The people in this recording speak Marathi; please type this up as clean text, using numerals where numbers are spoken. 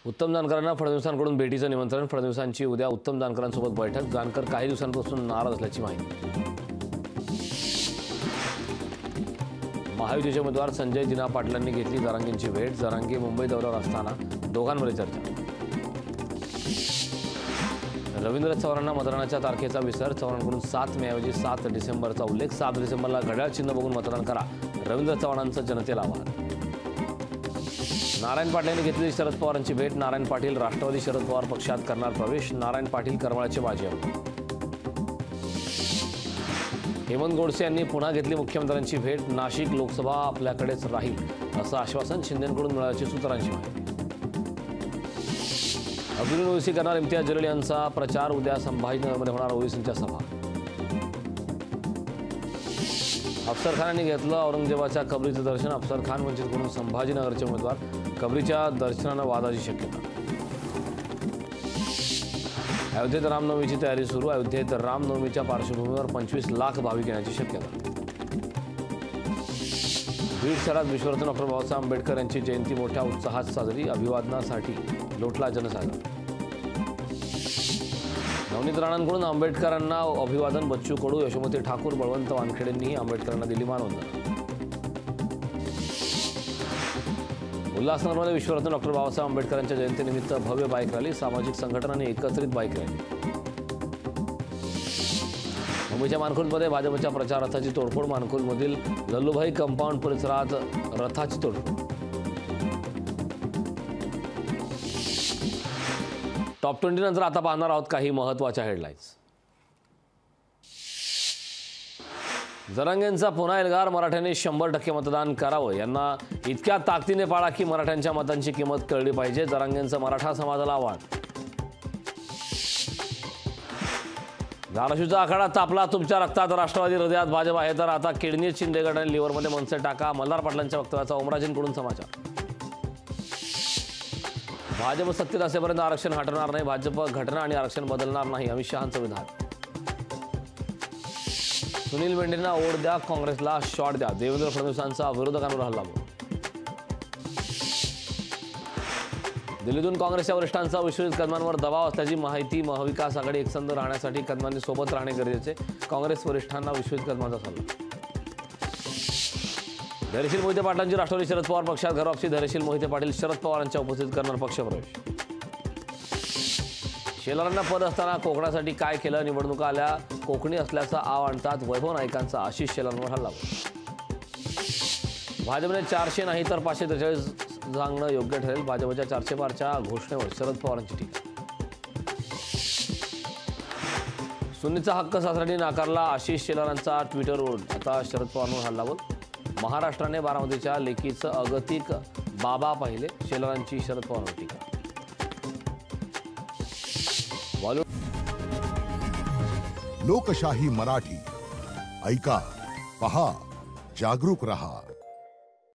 उत्तम जानकरांना फडणवीसांकडून भेटीचं निमंत्रण। फडणवीसांची उद्या उत्तम जानकरांसोबत बैठक। जानकर काही दिवसांपासून नाराज असल्याची माहिती। महायुतीचे उमेदवार संजय दिना पाटलांनी घेतली जरांगेंची भेट। जरांगे मुंबई दौऱ्यावर असताना दोघांमध्ये चर्चा। रवींद्र चव्हाणांना मतदानाच्या तारखेचा विसर। चव्हाणांकडून 7 मे ऐवजी 7 डिसेंबरचा उल्लेख। 7 डिसेंबरला घड्याळ चिन्ह बघून मतदान करा, रवींद्र चव्हाणांचं जनतेला आवाहन। नारायण पाटील यांनी घेतली शरद पवारांची भेट। नारायण पाटील राष्ट्रवादी शरद पवार पक्षात करणार प्रवेश। नारायण पाटील करमाळ्याचे बाजी। हेमंत गोडसे यांनी पुन्हा घेतली मुख्यमंत्र्यांची भेट। नाशिक लोकसभा आपल्याकडेच राहील असं आश्वासन शिंदेंकडून मिळाल्याची सूत्रांची माहिती। अब्दुल ओवैसी करणार इम्तियाज जलील यांचा प्रचार। उद्या संभाजीनगरमध्ये होणार ओवैसींच्या सभा। अफसर खान यांनी घेतलं औरंगजेबाच्या कबरीचं दर्शन। अफसर खान वंचितकडून संभाजीनगरचे उमेदवार। कबरीच्या दर्शनानं वादाची शक्यता। अयोध्येत रामनवमीची तयारी सुरू। अयोध्येत रामनवमीच्या पार्श्वभूमीवर 25 लाख भाविक येण्याची शक्यता। बीड शहरात विश्वरत्न डॉक्टर बाबासाहेब आंबेडकर यांची जयंती मोठ्या उत्साहात साजरी। अभिवादनासाठी लोटला जनसागर। नवनीत राणांकडून आंबेडकरांना अभिवादन। बच्चू कडू, यशोमती ठाकूर, बळवंत वानखेडेंनीही आंबेडकरांना दिली मानवंदना। उल्हासनगरमध्ये विश्वरत्न डॉक्टर बाबासाहेब आंबेडकरांच्या जयंतीनिमित्त भव्य बाईक रॅली। सामाजिक संघटनांनी एकत्रित बाईक रॅली। मुंबईच्या मानखुर्दमध्ये भाजपच्या प्रचार रथाची तोडफोड। मानखुर्दमधील लल्लूभाई कंपाऊंड परिसरात रथाची तोडफोड। टॉप 20 नंतर आता पाहणार आहोत काही महत्त्वाच्या हेडलाईन्स। जरांगेंचा पुन्हा एल्गार। मराठ्यांनी 100% मतदान करावं। यांना इतक्या ताकदीने पाळा की मराठ्यांच्या मतांची किंमत कळली पाहिजे। जरांगेंचं मराठा समाजाला आव्हान। धाराशिवचा आखाडा तापला। तुमच्या रक्तात राष्ट्रवादी, हृदयात भाजप आहे तर आता किडनी, शिंदे गट आणि लिव्हरमध्ये मनसे टाका। मल्हार पाटलांच्या वक्तव्याचा ओमराजेंकडून समाचार। भाजप सत्तेत असेपर्यंत आरक्षण हटवणार नाही। भाजप घटना आणि आरक्षण बदलणार नाही, अमित शहांचं विधान। सुनील मेंढेंना ओढ द्या, काँग्रेसला शॉट द्या। देवेंद्र फडणवीसांचा विरोधकांवर हल्लाबोल। दिल्लीतून काँग्रेसच्या वरिष्ठांचा विश्वजित कदमांवर दबाव असल्याची माहिती। महाविकास आघाडी एकसंध राहण्यासाठी कदमांनी सोबत राहणे गरजेचे। काँग्रेस वरिष्ठांना विश्वजित कदमांचा सल्ला। धैर्यशील मोहिते पाटलांची राष्ट्रवादी शरद पवार पक्षात घरवापसी। धैर्यशील मोहिते पाटील शरद पवारांच्या उपस्थित करणार पक्षप्रवेश। शेलारांना पद असताना कोकणासाठी काय केलं? निवडणुका आल्या कोकणी असल्याचा आव आणतात वैभव नाईकांचा आशिष शेलारांवर हल्लाबोल। भाजपने 400 नाही तर 543 सांगणं योग्य ठरेल। भाजपच्या 400 पारच्या घोषणेवर शरद पवारांची टीका। सुन्नीचा हक्क सासऱ्यांनी नाकारला। आशिष शेलारांचा ट्विटरवरून आता शरद पवारांवर हल्लाबोल। महाराष्ट्राने बारामतीच्या लेकीचं अगतिक बाबा पाहिले। शेलारांची शरद पवारांवर टीका। लोकशाही मराठी ऐका, पहा, जागरूक रहा।